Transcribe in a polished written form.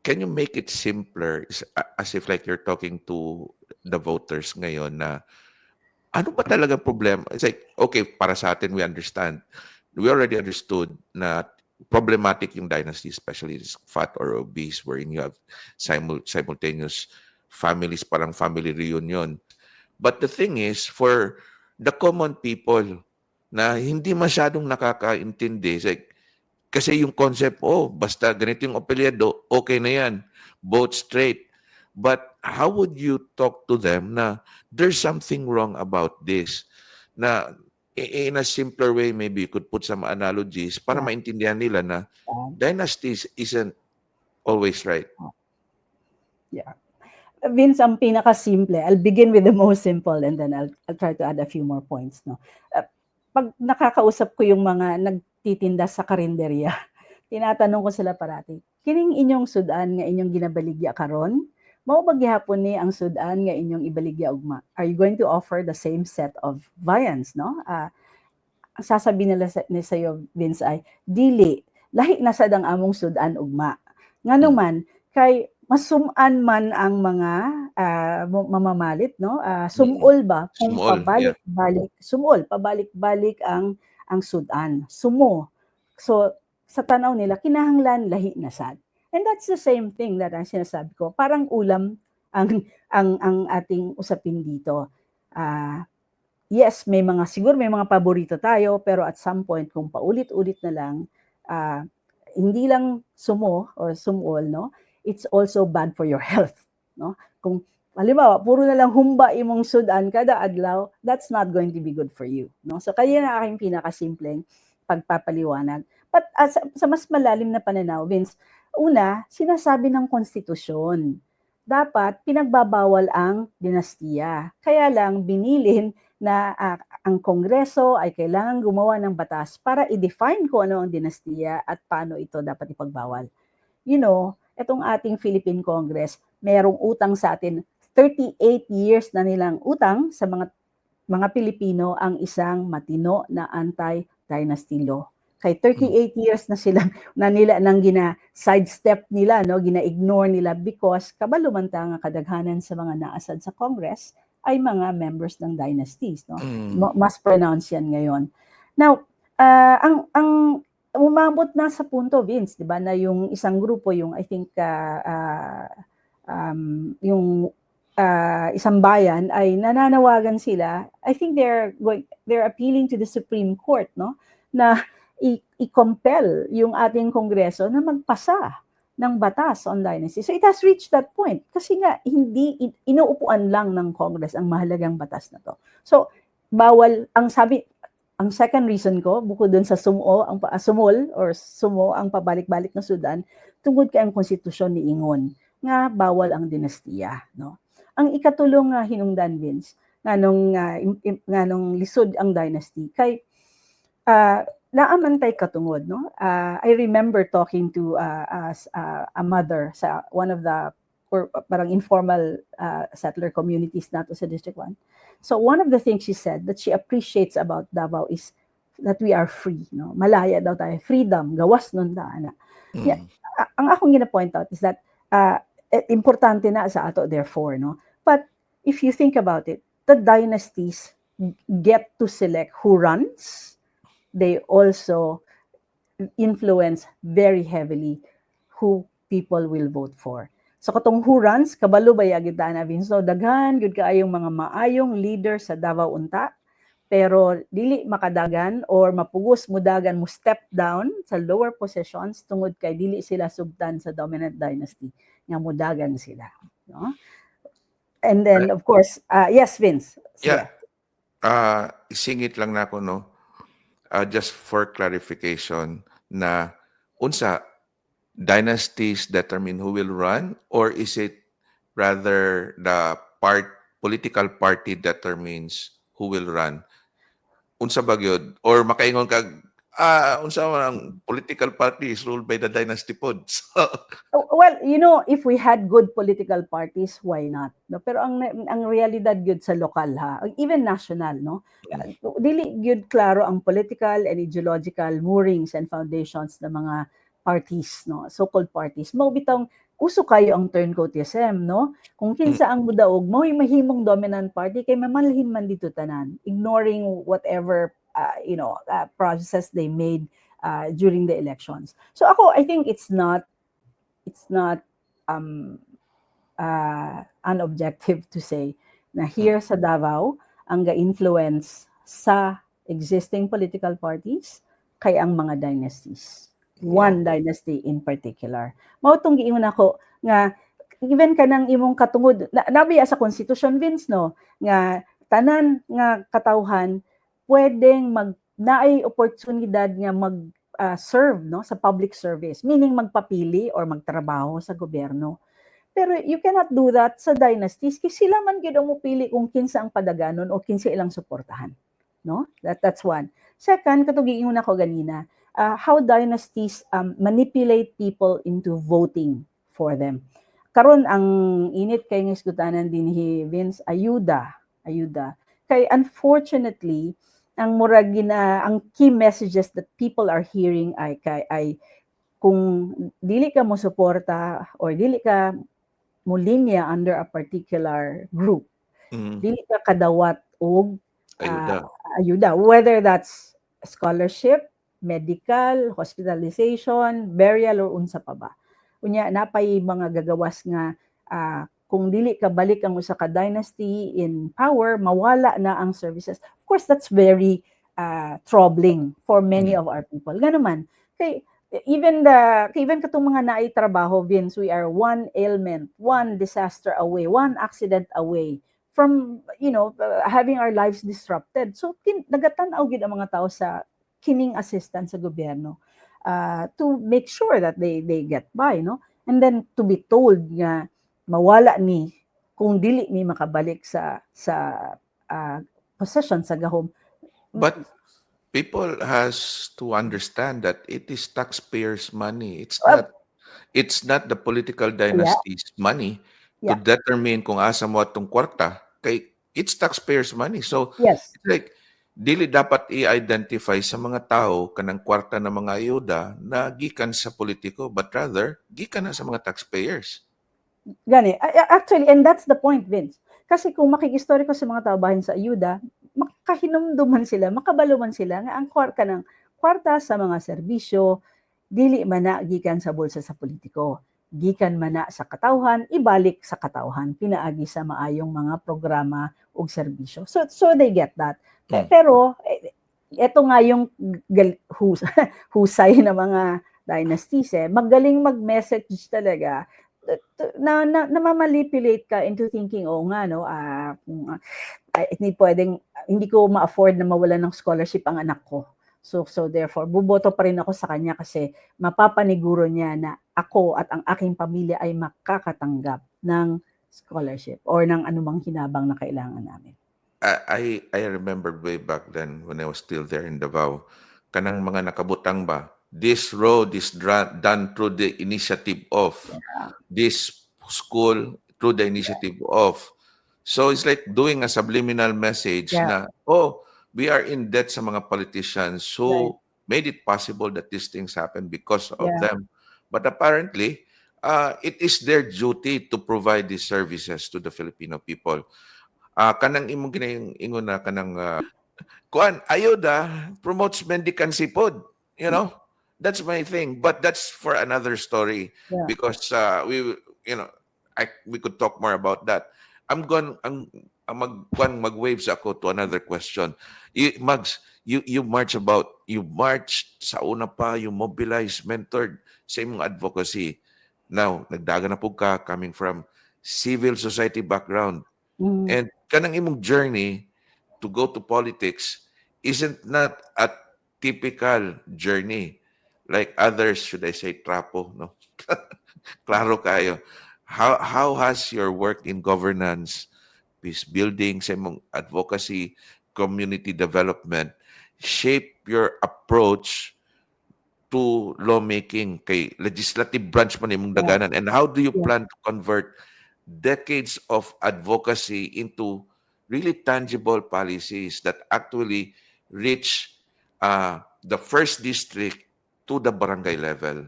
can you make it simpler as if like you're talking to the voters ngayon na ano ba talaga problema? It's like, okay, para sa atin, we understand. We already understood na problematic yung dynasty, especially this fat or obese, wherein you have simultaneous families, parang family reunion. But the thing is, for the common people na hindi masyadong nakakaintindi, it's like, kasi yung concept, oh, basta ganito yung apelyido, okay na yan. Both straight. But how would you talk to them na there's something wrong about this? Na in a simpler way, maybe you could put some analogies para Yeah. maintindihan nila na Um, dynasties isn't always right. yeah. Vince, ang pinaka-simple, I'll begin with the most simple and then I'll try to add a few more points. No? Pag nakakausap ko yung mga nagtitinda sa karinderya, tinatanong ko sila parati, kining inyong sudan nga inyong ginabaligya karon? Mao ba gihapon ni ang sudan nga inyong ibaligya ugma? Are you going to offer the same set of viands, no? Ang sasabihin nila ni sayo, Vince, ay, dili, lahi na sad ang among sudan ugma. Nganuman, kay masuman man ang mga mamamalit, no? Sumol ba kung Small, yeah. pabalik-balik, sumol, pabalik-balik ang sudan. Sumo. So, sa tanaw nila, kinahanglan lahi na sad. And that's the same thing that ang sinasabi ko. Parang ulam ang ating usapin dito. Yes, siguro may mga paborito tayo, pero at some point, kung paulit-ulit na lang, hindi lang sumo or sumol, no? It's also bad for your health, no? Kung halimbawa, puro na lang humba imong sudan kada adlaw, that's not going to be good for you, no? So kaya na aking pinakasimpleng pagpapaliwanag. But sa mas malalim na pananaw, Vince, una, sinasabi ng konstitusyon, dapat pinagbabawal ang dinastiya. Kaya lang binilin na ang Kongreso ay kailangan gumawa ng batas para i-define kung ano ang dinastiya at paano ito dapat ipagbawal. You know, itong ating Philippine Congress, merong utang sa atin, 38 years na nilang utang sa mga Pilipino ang isang matino na anti-dynasty law. Kay 38 years na sila nila nang sidestep nila, no, gina-ignore nila because kabalo man ta nga kadaghanan sa mga naasad sa Congress ay mga members ng dynasties, no? Mas pronounce yan ngayon. Now, ang umabot na sa punto, Vince, di ba, na yung isang grupo, yung I think, yung isang bayan ay nananawagan sila. I think they're appealing to the Supreme Court, no, na i-compel yung ating Kongreso na magpasa ng batas on dynasty. So it has reached that point kasi nga hindi inuupuan lang ng Congress ang mahalagang batas na to. So bawal ang second reason ko bukod dun sa sumol ang pabalik-balik na Sudan tungod kay ang konstitusyon ni Ingon nga bawal ang dinastiya, no. Ang ikatulong nga hinungdan, Vince, nganong lisod ang dynasty kay naamantay katungod, no? I remember talking to a mother sa one of the parang informal settler communities nato sa District 1. So one of the things she said that she appreciates about Davao is that we are free, no? Malaya daw tayo, freedom, gawas nun ta ana. Yeah, ang akong gina-point out is that importante na sa ato therefore, no? But if you think about it, the dynasties get to select who runs. They also influence very heavily who people will vote for. So katong who runs, kabalo ba yagid na Vince? So daghan gud kaayong mga maayong leader sa Davao unta, pero dili makadagan or mapugos mudagan mo step down sa lower positions tungod kay dili sila sugdan sa dominant dynasty nga mudagan sila, no? And then of course, yes, Vince. Yeah. Isingit lang na ako, no? Just for clarification na unsa dynasties determine who will run or is it rather the political party determines who will run? Unsa ba gyud? Or makaingon kag unsa man political party is ruled by the dynasty pod. Well, you know, if we had good political parties, why not? No? Pero ang realidad gyud sa lokal ha, even national, no? Dili gyud klaro ang political and ideological moorings and foundations ng mga parties, no, so-called parties, mao bitong uso kayo ang turncoatism, no, kung kinsa ang mudaog mao mahimong dominant party kay mamalhin man dito tanan, ignoring whatever process they made during the elections. So ako, I think it's not unobjective to say na here sa Davao ang ga-influence sa existing political parties kay ang mga dynasties. One dynasty in particular. Mao tong giingon ako nga even kanang imong katungod nabiya sa constitution, Vince, no, nga tanan nga katawhan pwedeng naay oportunidad nga serve, no, sa public service, meaning magpapili or magtrabaho sa gobyerno. Pero you cannot do that sa dynasties kasi sila man gyud ang mopili kung kinsa ang padaganon o kinsa ilang suportahan, no? That's one. Second, katong giingon ako ganina, how dynasties manipulate people into voting for them. Karon ang init kay nga isgutanan dinhi, Vince, ayuda. Kay unfortunately, ang murag ang key messages that people are hearing ay kung dili ka mo suporta or dili ka mo linya under a particular group, dili ka kadawat og ayuda, whether that's scholarship, medical, hospitalization, burial, or unsa pa ba. Unya napay mga gagawas nga kung dili ka balik ang usa ka dynasty in power, mawala na ang services. Of course, that's very troubling for many of our people. Ganuman, kay even katong mga naay trabaho, Vince, we are one ailment, one disaster away, one accident away from having our lives disrupted. So nagatan-aw gid ang mga tao sa kining assistance sa gobyerno to make sure that they get by, no? And then to be told nga mawala ni kung dili ni makabalik sa position sa gahom. But people has to understand that it is taxpayers' money. It's not the political dynasty's money to determine kung asa mo atong kwarta. Kay it's taxpayers' money. So Yes. it's like dili dapat i-identify sa mga tao kanang kwarta ng mga ayuda na gikan sa politiko, but rather gikan na sa mga taxpayers. Gani. Actually, and that's the point, Vince. Kasi kung makikistorya ko sa mga tao bahin sa ayuda, makahinumduman sila, makabaluman sila nga ang kwarta sa mga serbisyo dili man na gikan sa bulsa sa politiko, gikan man na sa katawhan, ibalik sa katawhan pinaagi sa maayong mga programa ug serbisyo. So they get that. Pero eto nga yung husay na mga dynasties, magaling mag-message talaga na mamanipulate ka into thinking, nga no, hindi ko ma-afford na mawalan ng scholarship ang anak ko. So therefore, buboto pa rin ako sa kanya kasi mapapaniguro niya na ako at ang aking pamilya ay makakatanggap ng scholarship or ng anumang hinabang na kailangan namin. I remember way back then when I was still there in Davao, kanang mga nakabutang ba, this road is done through the initiative of this school, through the initiative of. So it's like doing a subliminal message na, we are in debt sa mga politicians who made it possible that these things happen because of them. But apparently, it is their duty to provide these services to the Filipino people. Kanang imong ginaingon na kanang ayuda promotes mendicancy pod, that's my thing, but that's for another story because we could talk more about that. Mag-waves ako to another question. Mags, you marched sa una pa, you mobilized, mentored sa imong advocacy. Now, nagdagan na po ka coming from civil society background. And kanang imong journey to go to politics isn't not a typical journey like others, should I say, trapo, no? Klaro kayo. How has your work in governance, peace building, sa imong advocacy, community development shape your approach to lawmaking kay legislative branch man imong daganan, and how do you plan to convert decades of advocacy into really tangible policies that actually reach the first district to the barangay level?